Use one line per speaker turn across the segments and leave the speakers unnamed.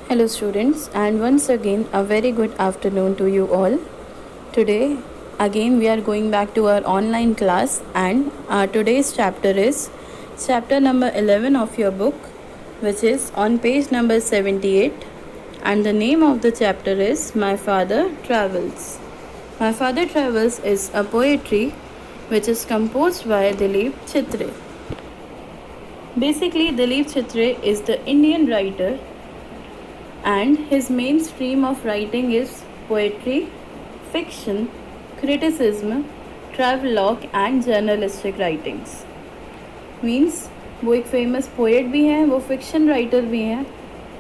Hello, students, and once again, a very good afternoon to you all. Today, again, we are going back to our online class, and today's chapter is chapter number 11 of your book, which is on page number 78. And the name of the chapter is My Father Travels. My Father Travels is a poetry which is composed by Dilip Chitre. Basically, Dilip Chitre is the Indian writer, and his main stream of writing is poetry, fiction, criticism, travelogue and journalistic writings. Means वो एक famous poet भी हैं, वो fiction writer भी हैं.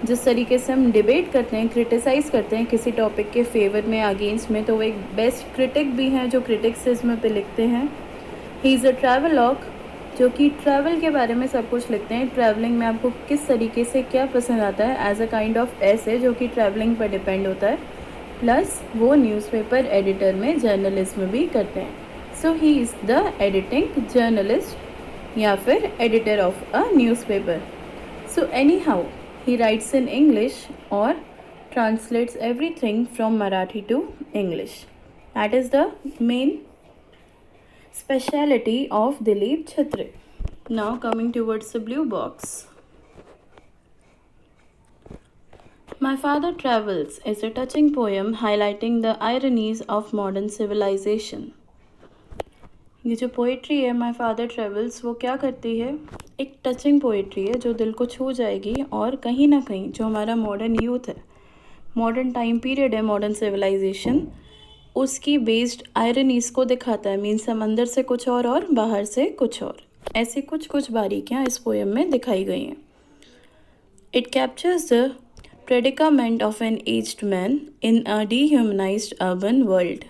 जिस तरीके से हम डिबेट करते हैं, क्रिटिसाइज़ करते हैं किसी टॉपिक के फेवर में, अगेंस्ट में, तो वो एक बेस्ट क्रिटिक भी हैं जो क्रिटिक्सिज्म पे लिखते हैं. ही इज़ अ ट्रैवलॉग, जो कि ट्रैवल के बारे में सब कुछ लिखते हैं. ट्रैवलिंग में आपको किस तरीके से क्या पसंद आता है, एज अ काइंड ऑफ ऐसे जो कि ट्रैवलिंग पर डिपेंड होता है. प्लस वो न्यूज़पेपर एडिटर में जर्नलिज्म भी करते हैं. So he is the editing journalist या फिर editor of a newspaper. So anyhow he writes in English और translates everything from Marathi to English. That is the main speciality of Dilip Chhatre. Now coming towards the blue box. My Father Travels is a touching poem highlighting the ironies of modern civilization. ये जो poetry है my father travels, वो क्या करती है, एक touching poetry है जो दिल को छू जाएगी. और कहीं ना कहीं जो हमारा मॉडर्न यूथ है, मॉडर्न टाइम पीरियड है, मॉडर्न सिविलाइजेशन, उसकी बेस्ड आयरनीस को दिखाता है. मीन्स हम अंदर से कुछ और बाहर से कुछ और. ऐसी कुछ कुछ बारीकियाँ इस पोएम में दिखाई गई हैं. It captures the predicament of an aged man in a dehumanised urban world.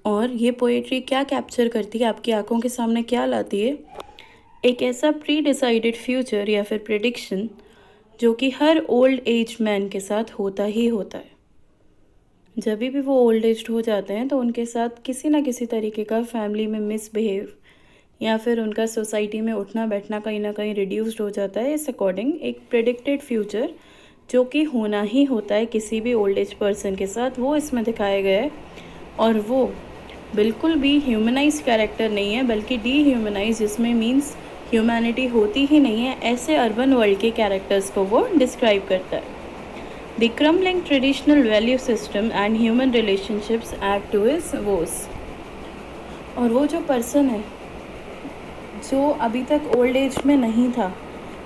और ये पोएट्री क्या कैप्चर करती है, आपकी आंखों के सामने क्या लाती है, एक ऐसा प्री डिसाइडेड फ्यूचर या फिर प्रेडिक्शन जो कि हर ओल्ड एज मैन के साथ होता ही होता है. जब भी वो ओल्ड एज हो जाते हैं तो उनके साथ किसी ना किसी तरीके का फैमिली में मिसबिहेव या फिर उनका सोसाइटी में उठना बैठना कहीं ना कहीं रिड्यूस्ड हो जाता है. इस अकॉर्डिंग एक प्रेडिक्टेड फ्यूचर जो कि होना ही होता है किसी भी ओल्ड एज पर्सन के साथ, वो इसमें दिखाया गया है. और वो बिल्कुल भी ह्यूमनाइज कैरेक्टर नहीं है, बल्कि डीह्यूमनाइज, जिसमें मीन्स ह्यूमैनिटी होती ही नहीं है, ऐसे अर्बन वर्ल्ड के कैरेक्टर्स को वो डिस्क्राइब करता है. The crumbling traditional value system and human relationships add to his woes. और वो जो पर्सन है जो अभी तक ओल्ड एज में नहीं था,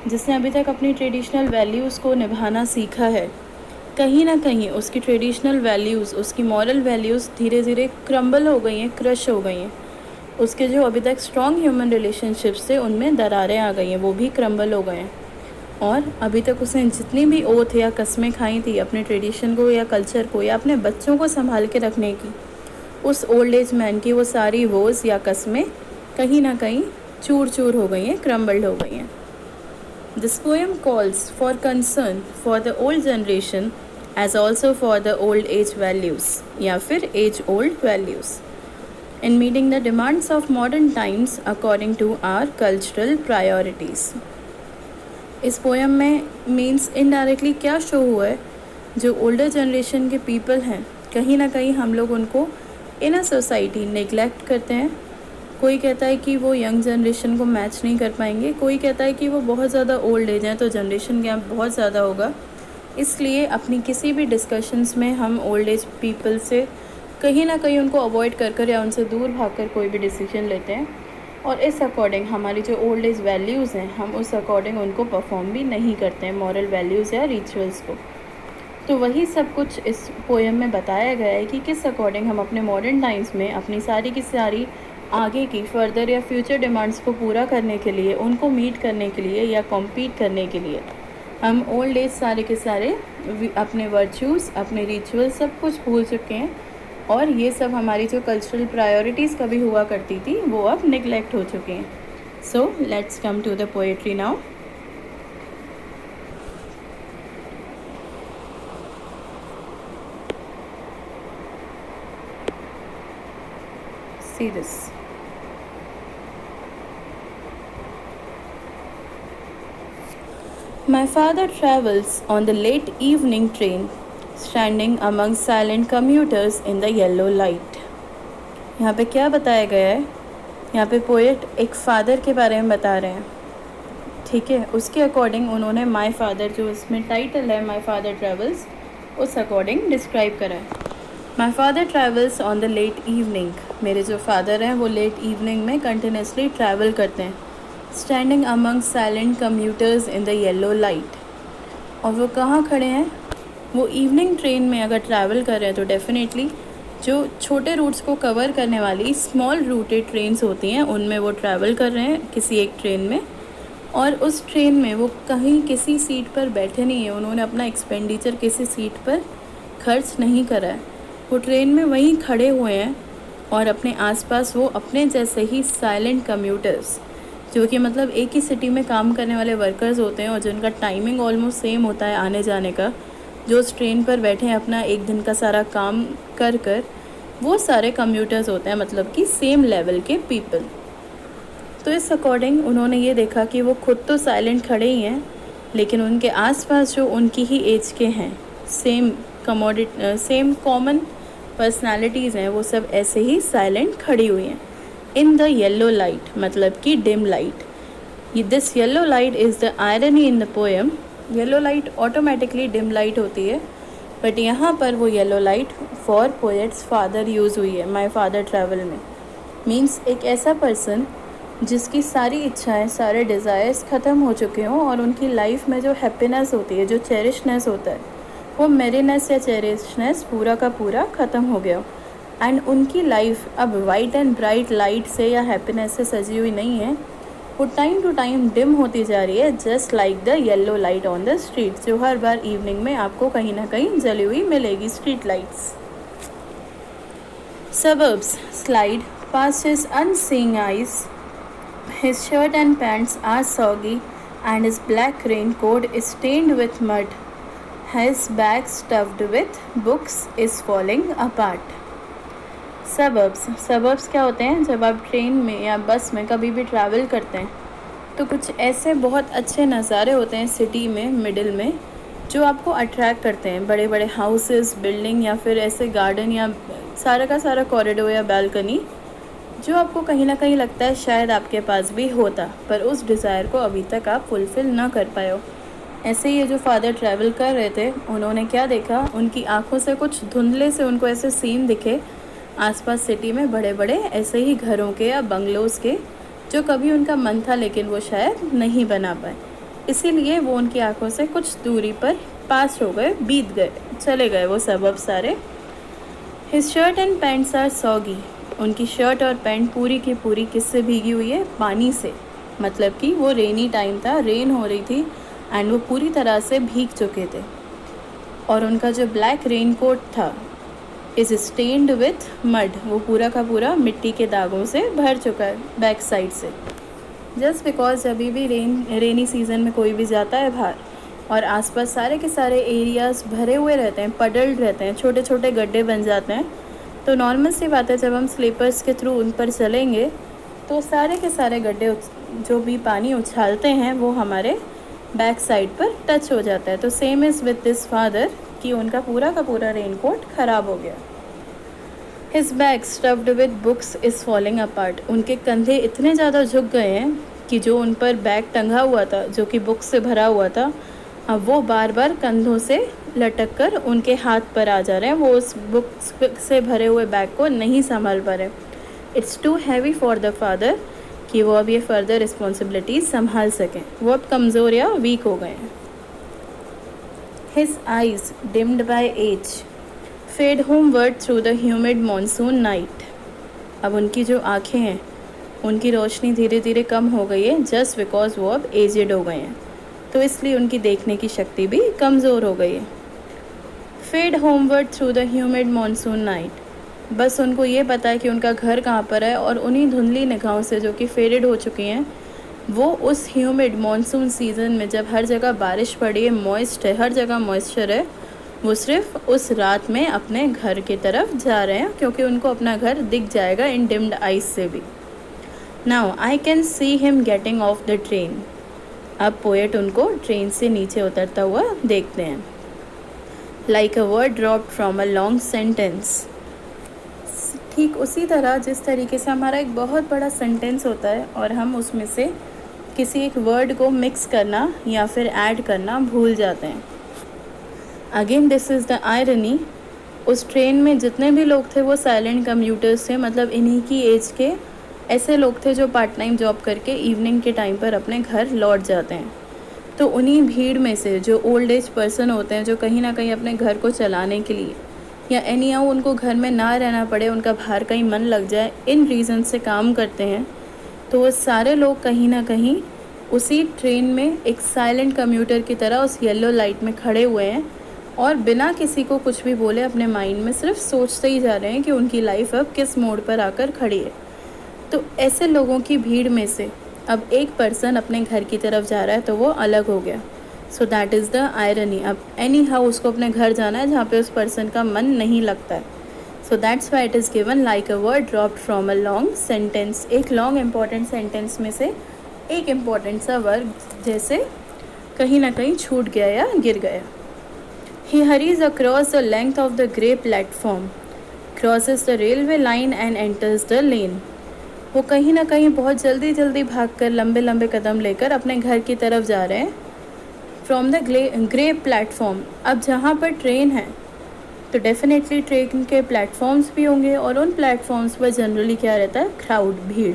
जिसने अभी तक अपनी ट्रेडिशनल वैल्यूज़ को निभाना सीखा है, कहीं ना कहीं उसकी ट्रेडिशनल वैल्यूज़, उसकी मॉरल वैल्यूज़ धीरे धीरे क्रम्बल हो गई हैं, क्रश हो गई हैं. उसके जो अभी तक स्ट्रॉन्ग ह्यूमन रिलेशनशिप्स थे उनमें दरारें आ गई हैं, वो भी क्रम्बल हो गए हैं. और अभी तक उसने जितनी भी ओथ या कस्में खाई थी अपने ट्रेडिशन को या कल्चर को या अपने बच्चों को संभाल के रखने की, उस ओल्ड एज मैन की वो सारी वोज या कस्में कहीं ना कहीं चूर चूर हो गई हैं, क्रम्बल्ड हो गई हैं. This poem calls for concern for the old generation as also for the old age values या फिर age old values in meeting the demands of modern times according to our cultural priorities. इस poem में means indirectly क्या show हुआ है, जो older generation के people हैं कहीं ना कहीं हम लोग उनको इन अ सोसाइटी नेग्लेक्ट करते हैं. कोई कहता है कि वो यंग जनरेशन को मैच नहीं कर पाएंगे, कोई कहता है कि वो बहुत ज़्यादा ओल्ड एज हैं तो जनरेशन गैप बहुत ज़्यादा होगा. इसलिए अपनी किसी भी डिस्कशंस में हम ओल्ड एज पीपल से कहीं ना कहीं उनको अवॉइड कर या उनसे दूर भागकर कोई भी डिसीजन लेते हैं. और इस अकॉर्डिंग हमारी जो ओल्ड एज वैल्यूज़ हैं, हम उस अकॉर्डिंग उनको परफॉर्म भी नहीं करते हैं, मॉरल वैल्यूज़ या रिचुअल्स को. तो वही सब कुछ इस पोएम में बताया गया है कि किस अकॉर्डिंग हम अपने मॉडर्न टाइम्स में अपनी सारी की सारी आगे की फर्दर या फ्यूचर डिमांड्स को पूरा करने के लिए, उनको मीट करने के लिए या कॉम्पीट करने के लिए हम ओल्ड एज सारे के सारे अपने वर्चूज़, अपने रिचुअल सब कुछ भूल चुके हैं. और ये सब हमारी जो कल्चरल प्रायोरिटीज़ कभी हुआ करती थी वो अब निगलेक्ट हो चुके हैं. So let's come to the poetry now. See this. My father travels on the late evening train, standing among silent commuters in the yellow light. यहाँ पे क्या बताया गया है? यहाँ पे पोएट एक फादर के बारे में बता रहे हैं, ठीक है. उसके अकॉर्डिंग उन्होंने माई फादर, जो इसमें टाइटल है माई फादर ट्रेवल्स, उस अकॉर्डिंग डिस्क्राइब करा है. My father travels on the late evening. मेरे जो फादर हैं वो लेट इवनिंग में कंटिन्यूसली ट्रैवल करते हैं. Standing among silent commuters in the yellow light. और वो कहाँ खड़े हैं? वो इवनिंग ट्रेन में अगर ट्रैवल कर रहे हैं तो डेफिनेटली जो छोटे रूट्स को कवर करने वाली स्मॉल रूटेड ट्रेन्स होती हैं उनमें वो ट्रैवल कर रहे हैं किसी एक ट्रेन में. और उस ट्रेन में वो कहीं किसी सीट पर बैठे नहीं हैं. उन्होंने अपना एक्सपेंडिचर किसी सीट पर खर्च नहीं करा है. वो ट्रेन में वहीं खड़े हुए हैं और अपने आसपास वो अपने जैसे ही साइलेंट कम्यूटर्स, जो कि मतलब एक ही सिटी में काम करने वाले वर्कर्स होते हैं और जिनका टाइमिंग ऑलमोस्ट सेम होता है आने जाने का, जो उस ट्रेन पर बैठे हैं अपना एक दिन का सारा काम कर कर, वो सारे कम्यूटर्स होते हैं, मतलब कि सेम लेवल के पीपल. तो इस अकॉर्डिंग उन्होंने ये देखा कि वो खुद तो साइलेंट खड़े ही हैं, लेकिन उनके आसपास जो उनकी ही एज के हैं, सेम कॉमन पर्सनालिटीज़ हैं, वो सब ऐसे ही साइलेंट खड़ी हुई हैं. इन द येलो लाइट, मतलब कि dim light. This yellow light is the irony in the poem. Yellow light automatically dim light होती है, बट यहाँ पर वो yellow light for poets father use हुई है माई फादर ट्रैवल में. मीन्स एक ऐसा पर्सन जिसकी सारी इच्छाएं, सारे डिज़ायर्स ख़त्म हो चुके हों और उनकी लाइफ में जो हैप्पीनेस होती है, जो चेरिशनेस होता है, वो मेरीनेस या चेरिशनेस पूरा का पूरा ख़त्म हो गया. एंड उनकी लाइफ अब वाइट एंड ब्राइट लाइट से या हैप्पीनेस से सजी हुई नहीं है. वो टाइम टू टाइम डिम होती जा रही है, just like the yellow light on the street, जो हर बार इवनिंग में आपको कहीं ना कहीं जली हुई मिलेगी, street lights. Suburbs slide past his unseeing eyes. His shirt and pants are soggy and his black raincoat is stained with mud. His bag stuffed with books is falling apart. Suburbs क्या होते हैं? जब आप train में या बस में कभी भी ट्रैवल करते हैं तो कुछ ऐसे बहुत अच्छे नज़ारे होते हैं सिटी में मिडिल में जो आपको अट्रैक्ट करते हैं. बड़े बड़े हाउसेस, बिल्डिंग या फिर ऐसे गार्डन या सारा का सारा कॉरिडोर या बालकनी, जो आपको कहीं ना कहीं लगता है शायद आपके पास भी होता, पर उस डिज़ायर को अभी तक आप फुलफ़िल ना कर पाए हो. ऐसे ही ये जो फादर ट्रैवल कर रहे थे, उन्होंने क्या देखा? उनकी आंखों से कुछ धुंधले से उनको ऐसे सीन दिखे आसपास सिटी में, बड़े बड़े ऐसे ही घरों के या बंगलोज़ के, जो कभी उनका मन था लेकिन वो शायद नहीं बना पाए. इसीलिए वो उनकी आंखों से कुछ दूरी पर पास हो गए, बीत गए, चले गए वो सबब सारे. His shirt and pants are soggy. उनकी शर्ट और पैंट पूरी की पूरी किससे भीगी हुई है? पानी से. मतलब कि वो रेनी टाइम था, रेन हो रही थी एंड वो पूरी तरह से भीग चुके थे. और उनका जो ब्लैक रेन कोट था इज़ स्टेन्ड विथ मड. वो पूरा का पूरा मिट्टी के दागों से भर चुका है बैक साइड से. जस्ट बिकॉज अभी भी रेनी सीज़न में कोई भी जाता है बाहर और आसपास सारे के सारे एरियाज़ भरे हुए रहते हैं, पडल्ड रहते हैं, छोटे छोटे गड्ढे बन जाते हैं, तो नॉर्मल सी बात है जब हम स्लीपर्स के थ्रू उन पर चलेंगे तो सारे के सारे गड्ढे जो भी पानी उछालते हैं वो हमारे बैक साइड पर टच हो जाता है. तो same is with this father कि उनका पूरा का पूरा रेनकोट ख़राब हो गया. His bag stuffed with books is falling apart. उनके कंधे इतने ज़्यादा झुक गए हैं कि जो उन पर बैग टंगा हुआ था, जो कि बुक्स से भरा हुआ था, अब वो बार बार कंधों से लटक कर उनके हाथ पर आ जा रहे हैं. वो उस बुक्स से भरे हुए बैग को नहीं संभाल पा रहे. It's too heavy for the father कि वो अब ये फर्दर रिस्पॉन्सिबिलिटीज संभाल सकें. वो अब कमज़ोर या वीक हो गए हैं. His eyes dimmed by age fade homeward through the humid monsoon night. अब उनकी जो आँखें हैं उनकी रोशनी धीरे धीरे कम हो गई है, जस्ट बिकॉज वो अब एजेड हो गए हैं, तो इसलिए उनकी देखने की शक्ति भी कमज़ोर हो गई है. Fade homeward through the humid monsoon night. बस उनको ये पता है कि उनका घर कहाँ पर है और उन्हीं धुंधली निगाहों से जो कि फेडेड हो चुकी हैं, वो उस ह्यूमिड मॉनसून सीज़न में जब हर जगह बारिश पड़ी है, मॉइस्ट है, हर जगह मॉइस्चर है, वो सिर्फ उस रात में अपने घर की तरफ जा रहे हैं क्योंकि उनको अपना घर दिख जाएगा इन डिम्ड आइज से भी. Now I can see him getting off the train. अब पोएट उनको ट्रेन से नीचे उतरता हुआ देखते हैं। Like a word dropped from a long sentence. ठीक उसी तरह जिस तरीके से हमारा एक बहुत बड़ा सेंटेंस होता है और हम उसमें से किसी एक वर्ड को मिक्स करना या फिर ऐड करना भूल जाते हैं। Again this is the irony. उस ट्रेन में जितने भी लोग थे वो साइलेंट कम्यूटर्स थे, मतलब इन्हीं की एज के ऐसे लोग थे जो पार्ट टाइम जॉब करके इवनिंग के टाइम पर अपने घर लौट जाते हैं। तो उन्हीं भीड़ में से जो ओल्ड एज पर्सन होते हैं, जो कहीं ना कहीं अपने घर को चलाने के लिए या एनी हाउ उनको घर में ना रहना पड़े, उनका बाहर कहीं मन लग जाए, इन रीज़न से काम करते हैं, तो वो सारे लोग कहीं ना कहीं उसी ट्रेन में एक साइलेंट कम्यूटर की तरह उस येलो लाइट में खड़े हुए हैं और बिना किसी को कुछ भी बोले अपने माइंड में सिर्फ सोचते ही जा रहे हैं कि उनकी लाइफ अब किस मोड़ पर आकर खड़ी है। तो ऐसे लोगों की भीड़ में से अब एक पर्सन अपने घर की तरफ जा रहा है, तो वो अलग हो गया। So that is the irony. अब एनी हाउ उसको अपने घर जाना है जहाँ पे उस पर्सन का मन नहीं लगता है। सो that's why it is given like a word dropped from a long sentence. एक लॉन्ग इंपॉर्टेंट सेंटेंस में से एक इम्पॉर्टेंट सा वर्ड जैसे कहीं ना कहीं छूट गया या गिर गया। He hurries across the length of the grey platform, crosses the railway line and enters the lane. वो कहीं ना कहीं बहुत जल्दी जल्दी भागकर लंबे लंबे कदम लेकर अपने घर की तरफ जा रहे हैं। From the grey platform. अब जहाँ पर ट्रेन है तो डेफिनेटली ट्रेन के प्लेटफॉर्म्स भी होंगे और उन प्लेटफॉर्म्स पर जनरली क्या रहता है, क्राउड, भीड़।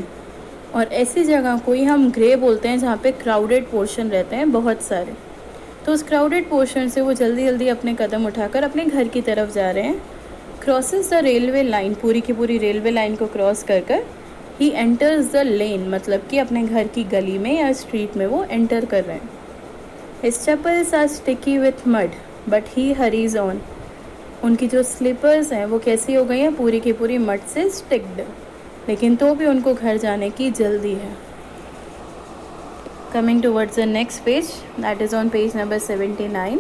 और ऐसी जगह को ही हम ग्रे बोलते हैं जहाँ पे क्राउडेड पोर्शन रहते हैं बहुत सारे। तो उस क्राउडेड पोर्शन से वो जल्दी जल्दी अपने कदम उठाकर अपने घर की तरफ जा रहे हैं। क्रॉसेस द रेलवे लाइन, पूरी की पूरी रेलवे लाइन को क्रॉस कर कर ही एंटर्स द लेन, मतलब कि अपने घर की गली में या स्ट्रीट में वो एंटर कर रहे हैं। His chappals are sticky with mud but he hurries on. उनकी जो स्लीपर्स हैं वो कैसी हो गई हैं, पूरी की पूरी मड से स्टिक्ड, लेकिन तो भी उनको घर जाने की जल्दी है। Coming towards the next page, that is on page number 79.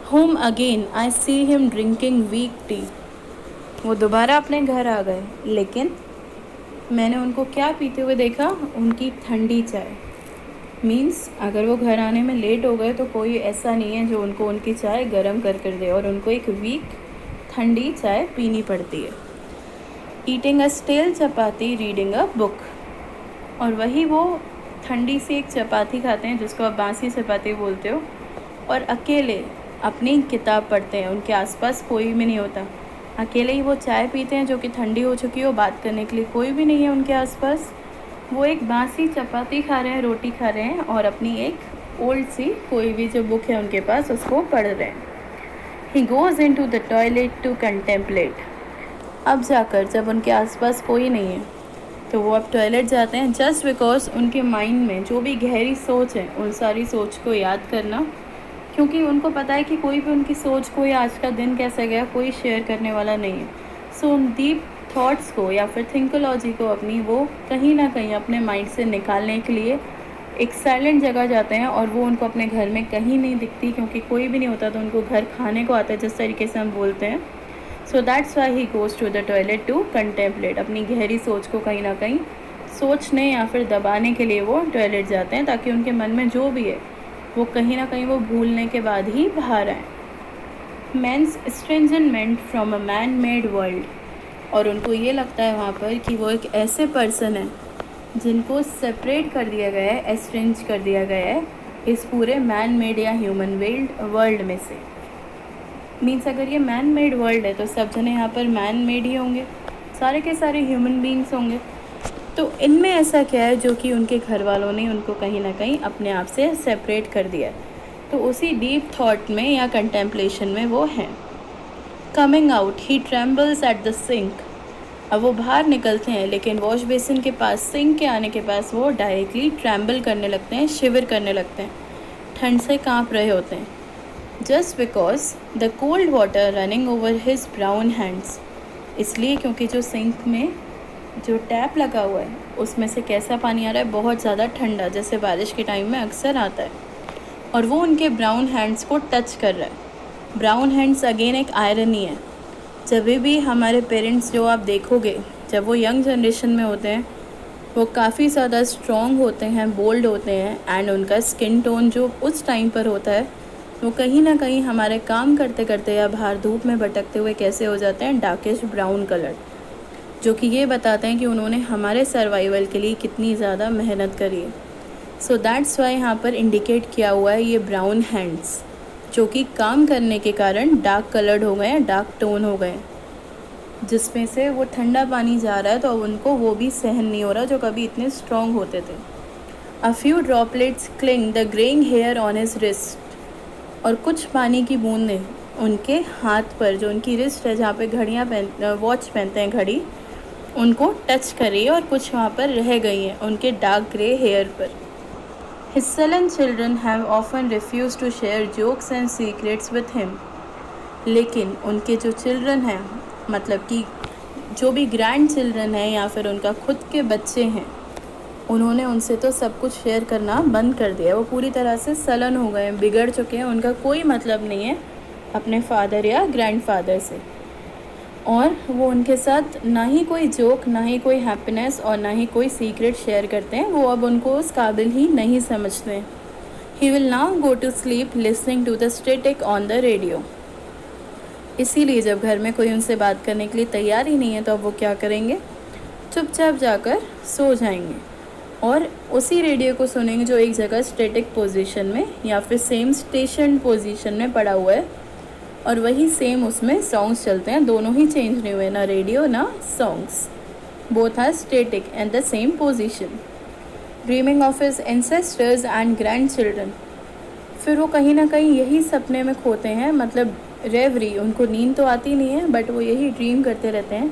Home again, I see him drinking weak tea. वो दोबारा अपने घर आ गए, लेकिन मैंने उनको क्या पीते हुए देखा, उनकी ठंडी चाय। मीन्स अगर वो घर आने में लेट हो गए तो कोई ऐसा नहीं है जो उनको उनकी चाय गर्म कर दे, और उनको एक वीक ठंडी चाय पीनी पड़ती है। Eating a stale chapati, reading a book. और वही वो ठंडी सी एक चपाती खाते हैं जिसको आप बासी चपाती बोलते हो, और अकेले अपनी किताब पढ़ते हैं। उनके आसपास कोई भी नहीं होता, अकेले ही वो चाय पीते हैं जो कि ठंडी हो चुकी हो, बात करने के लिए कोई भी नहीं है उनके आसपास। वो एक बासी चपाती खा रहे हैं, रोटी खा रहे हैं, और अपनी एक ओल्ड सी कोई भी जो बुक है उनके पास उसको पढ़ रहे हैं। He goes into the toilet to contemplate. अब जाकर जब उनके आसपास कोई नहीं है तो वो अब टॉयलेट जाते हैं, जस्ट बिकॉज उनके माइंड में जो भी गहरी सोच है उन सारी सोच को याद करना, क्योंकि उनको पता है कि कोई भी उनकी सोच को या आज का दिन कैसा गया कोई शेयर करने वाला नहीं है। सो उन डीप थॉट्स को या फिर थिंकोलॉजी को अपनी वो कहीं ना कहीं अपने माइंड से निकालने के लिए एक साइलेंट जगह जाते हैं, और वो उनको अपने घर में कहीं नहीं दिखती क्योंकि कोई भी नहीं होता, तो उनको घर खाने को आता है जिस तरीके से हम बोलते हैं। So that's why he goes to the toilet to contemplate. अपनी गहरी सोच को कहीं ना कहीं सोचने या फिर दबाने के लिए वो टॉयलेट जाते हैं, ताकि उनके मन में जो भी है वो कहीं ना कहीं वो भूलने के बाद ही बाहर आए। Man's estrangement from a man made world. और उनको ये लगता है वहाँ पर कि वो एक ऐसे पर्सन है जिनको सेपरेट कर दिया गया है, एस्ट्रेंज कर दिया गया है इस पूरे मैन मेड या ह्यूमन वर्ल्ड में से। मीन्स अगर ये मैन मेड वर्ल्ड है तो सब जने यहाँ पर मैन मेड ही होंगे, सारे के सारे ह्यूमन बींग्स होंगे। तो इनमें ऐसा क्या है जो कि उनके घर वालों ने उनको कहीं ना कहीं अपने आप से सेपरेट कर दिया है। तो उसी डीप थॉट में या कंटेम्पलेशन में वो हैं। Coming out he trembles at the sink. अब वो बाहर निकलते हैं, लेकिन वॉश बेसिन के पास, सिंक के आने के पास वो डायरेक्टली ट्रैम्बल करने लगते हैं, शिवर करने लगते हैं, ठंड से काँप रहे होते हैं। Just because the cold water running over his brown hands. इसलिए क्योंकि जो सिंक में जो टैप लगा हुआ है उसमें से कैसा पानी आ रहा है, बहुत ज़्यादा ठंडा, जैसे बारिश के टाइम में अक्सर आता है, और वो उनके ब्राउन हैंड्स को टच कर रहा है। ब्राउन हैंड्स अगेन एक आयरनी है। जब भी हमारे पेरेंट्स जो आप देखोगे जब वो यंग जनरेशन में होते हैं वो काफ़ी ज़्यादा स्ट्रॉन्ग होते हैं, बोल्ड होते हैं, एंड उनका स्किन टोन जो उस टाइम पर होता है वो कहीं ना कहीं हमारे काम करते करते या बाहर धूप में भटकते हुए कैसे हो जाते हैं, डार्किश ब्राउन कलर, जो कि ये बताते हैं कि उन्होंने हमारे सर्वाइवल के लिए कितनी ज़्यादा मेहनत करी है। सो दैट्स वाई यहाँ पर इंडिकेट किया हुआ है ये ब्राउन हैंड्स, जो कि काम करने के कारण डार्क कलर्ड हो गए हैं, डार्क टोन हो गए, जिसमें से वो ठंडा पानी जा रहा है तो अब उनको वो भी सहन नहीं हो रहा जो कभी इतने स्ट्रॉन्ग होते थे। A few droplets cling the greying hair on his wrist, और कुछ पानी की बूंदें उनके हाथ पर, जो उनकी रिस्ट है जहाँ पे घड़ियाँ वॉच पहनते हैं घड़ी, उनको टच कर रही है और कुछ वहाँ पर रह गई हैं उनके डार्क ग्रे हेयर पर। His sullen children have often refused to share jokes and secrets with him. लेकिन उनके जो चिल्ड्रन हैं, मतलब कि जो भी ग्रैंड चिल्ड्रन हैं या फिर उनका खुद के बच्चे हैं, उन्होंने उनसे तो सब कुछ शेयर करना बंद कर दिया। वो पूरी तरह से सलन हो गए हैं, बिगड़ चुके हैं, उनका कोई मतलब नहीं है अपने फादर या ग्रैंडफादर से, और वो उनके साथ ना ही कोई जोक, ना ही कोई हैप्पीनेस और ना ही कोई सीक्रेट शेयर करते हैं। वो अब उनको उस काबिल ही नहीं समझते हैं। He will now go to sleep listening to the static on the radio. इसीलिए जब घर में कोई उनसे बात करने के लिए तैयार ही नहीं है तो अब वो क्या करेंगे, चुपचाप जाकर सो जाएंगे और उसी रेडियो को सुनेंगे जो एक जगह स्टैटिक पोजीशन में या फिर सेम स्टेशन पोजीशन में पड़ा हुआ है, और वही सेम उसमें सॉन्ग्स चलते हैं। दोनों ही चेंज नहीं हुए, ना रेडियो ना songs, both are static and the same position. Dreaming of his ancestors and grandchildren, फिर वो कहीं ना कहीं यही सपने में खोते हैं, मतलब रेवरी, उनको नींद तो आती नहीं है बट वो यही ड्रीम करते रहते हैं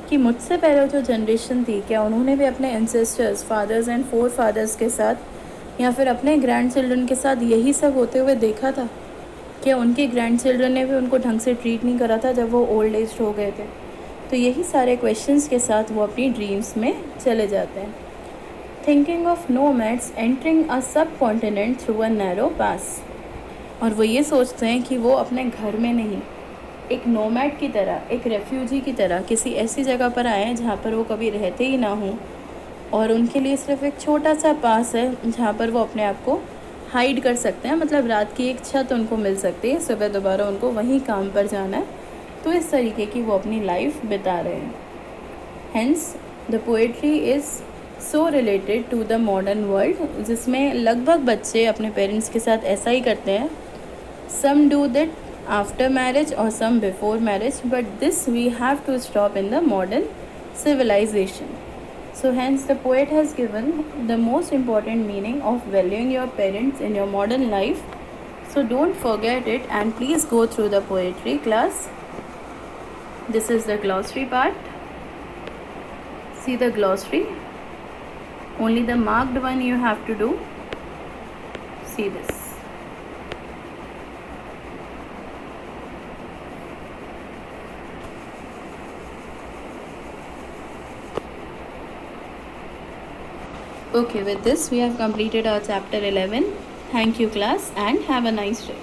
कि मुझसे पहले जो जनरेशन थी क्या उन्होंने भी अपने ancestors, fathers and forefathers के साथ या फिर अपने ग्रैंड चिल्ड्रन के साथ यही सब होते हुए देखा था? क्या उनके ग्रैंड चिल्ड्रन ने भी उनको ढंग से ट्रीट नहीं करा था जब वो ओल्ड एज हो गए थे? तो यही सारे क्वेश्चंस के साथ वो अपनी ड्रीम्स में चले जाते हैं। Thinking of nomads entering a सब कॉन्टिनेंट थ्रू अ नैरो पास, और वो ये सोचते हैं कि वो अपने घर में नहीं, एक नोमैड की तरह, एक रेफ्यूजी की तरह किसी ऐसी जगह पर आए हैं जहाँ पर वो कभी रहते ही ना हों, और उनके लिए सिर्फ एक छोटा सा पास है जहाँ पर वो अपने आप को हाइड कर सकते हैं, मतलब रात की एक छत उनको मिल सकती है, सुबह दोबारा उनको वहीं काम पर जाना है। तो इस तरीके की वो अपनी लाइफ बिता रहे हैं। Hence the poetry is so related to the modern world, जिसमें लगभग बच्चे अपने पेरेंट्स के साथ ऐसा ही करते हैं। Some do that after marriage और some before marriage, but this we have to stop in the modern civilization. So hence the poet has given the most important meaning of valuing your parents in your modern life. So don't forget it and please go through the poetry class. This is the glossary part. See the glossary. Only the marked one you have to do. See this. Okay, with this we have completed our chapter 11. Thank you class and have a nice day.